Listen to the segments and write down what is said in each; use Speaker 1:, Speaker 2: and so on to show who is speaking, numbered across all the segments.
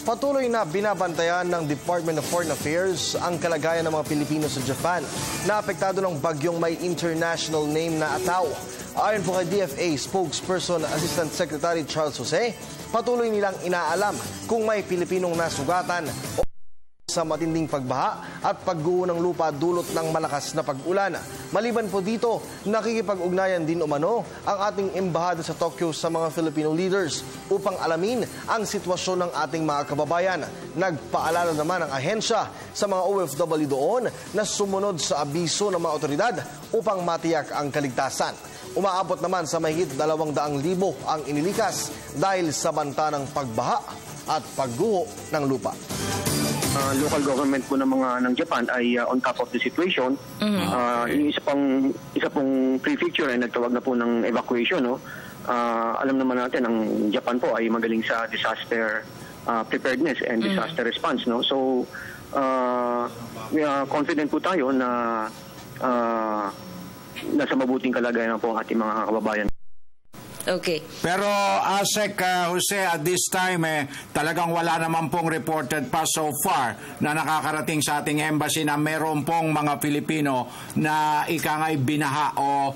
Speaker 1: Patuloy na binabantayan ng Department of Foreign Affairs ang kalagayan ng mga Pilipino sa Japan na apektado ng bagyong may international name na Ataw. Ayon po kay DFA spokesperson Assistant Secretary Charles Jose, patuloy nilang inaalam kung may Pilipinong nasugatan o sa matinding pagbaha at pagguho ng lupa dulot ng malakas na pag-ulan. Maliban po dito, nakikipag-ugnayan din umano ang ating embahada sa Tokyo sa mga Filipino leaders upang alamin ang sitwasyon ng ating mga kababayan. Nagpaalala naman ang ahensya sa mga OFW doon na sumunod sa abiso ng mga otoridad upang matiyak ang kaligtasan. Umaabot naman sa mahigit 200,000 ang inilikas dahil sa banta ng pagbaha at pagguho ng lupa.
Speaker 2: Local government po ng Japan ay on top of the situation. Yung isa pong prefecture ay nagtawag na po ng evacuation. No? Alam naman natin ang Japan po ay magaling sa disaster preparedness and disaster response. No? So we are confident po tayo na nasa mabuting kalagayan po ang ating mga kababayan.
Speaker 3: Okay.
Speaker 4: Pero Asek Jose, at this time talagang wala naman pong reported pa so far na nakakarating sa ating embassy na meron pong mga Pilipino na ikangay binaha o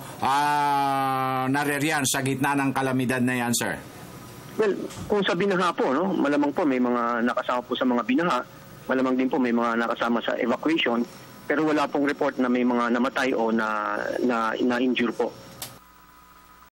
Speaker 4: naririyan sa gitna ng kalamidad na yan, sir.
Speaker 2: Well, kung sa binaha po, no, malamang po may mga nakasama po sa mga binaha, malamang din po may mga nakasama sa evacuation, pero wala pong report na may mga namatay o na injure po.